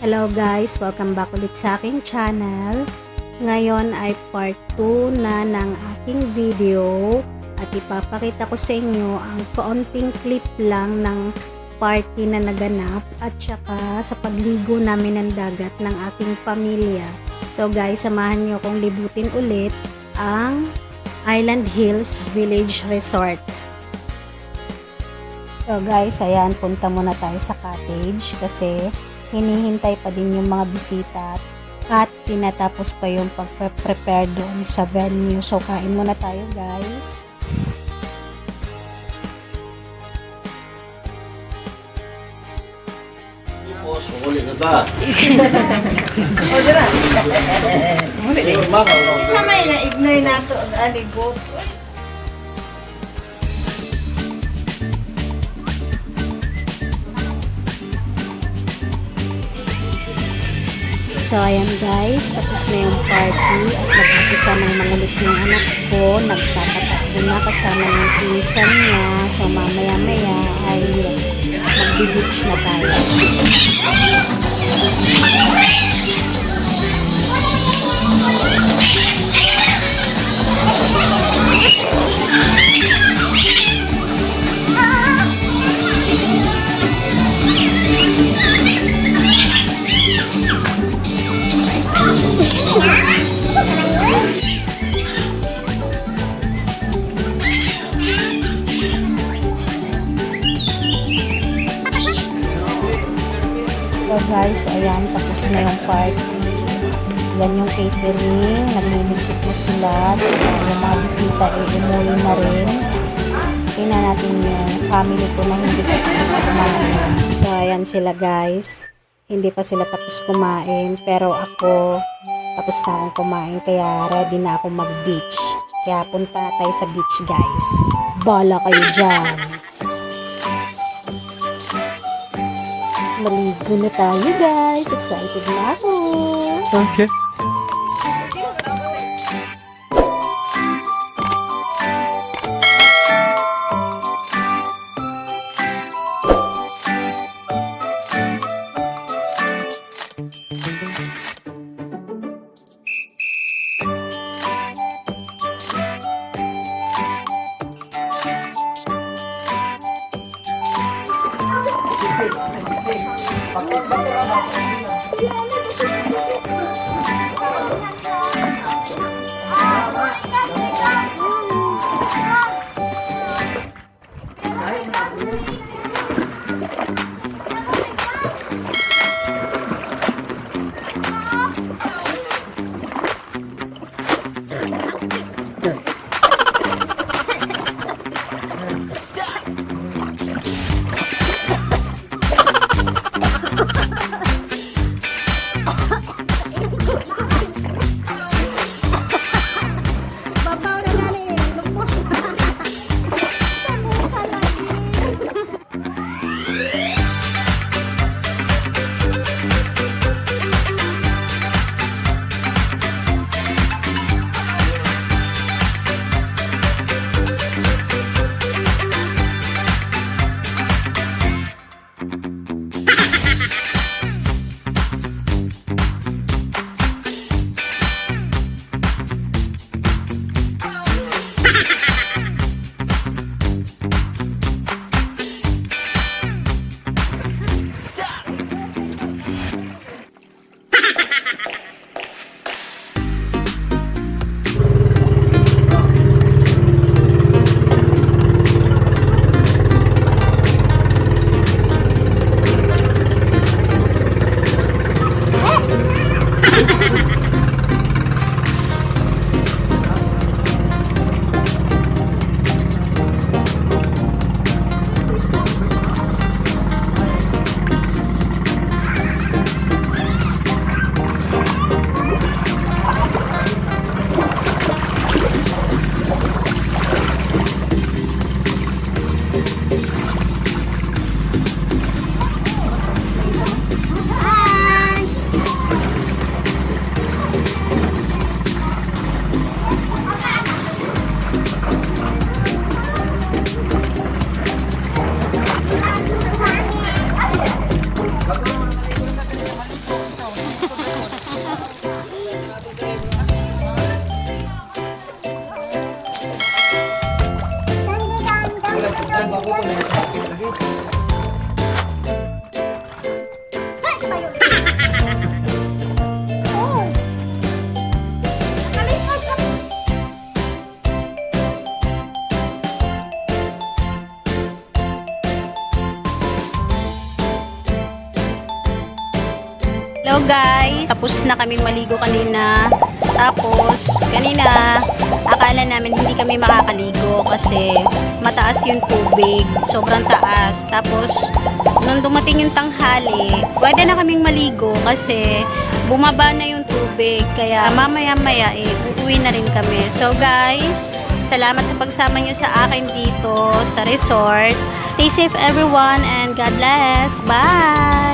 Hello guys! Welcome back ulit sa aking channel. Ngayon ay part 2 na ng aking video at ipapakita ko sa inyo ang kaunting clip lang ng party na naganap at saka sa pagligo namin ng dagat ng aking pamilya. So guys, samahan nyo kong libutin ulit ang Island Hills Village Resort. So guys, ayan, punta muna tayo sa cottage kasi hinihintay pa din yung mga bisita at tinatapos pa yung pag-prepare doon sa venue. So kain muna tayo guys. Ulit na ta. O, dira. Isa may na-ignore na ito ang aligot. So ayan guys, tapos na yung party at nag-umpisa ng mangulit yung anak ko. Nagpapatakbo na kasama ng pinsan niya. So mamaya-maya ay magbe-beach na tayo. So guys, ayan, tapos na yung party. Yan yung catering, naglilipit na sila. Yung mga bisita ay umuwi na rin. Tingnan natin yung family ko na hindi pa tapos kumain. So ayan sila guys, hindi pa sila tapos kumain. Pero ako, tapos na akong kumain kaya ready na ako mag-beach. Kaya punta na tayo sa beach guys. Bala kayo dyan! Maligo na tayo guys. Excited na ako. Okay. tapos na kaming maligo kanina. Tapos, kanina, akala namin hindi kami makakaligo kasi mataas yung tubig. Sobrang taas. Tapos, nung dumating yung tanghali, pwede na kaming maligo kasi bumaba na yung tubig. Kaya mamaya-maya uuwi na rin kami. So guys, salamat sa pagsama nyo sa akin dito sa resort. Stay safe everyone and God bless. Bye!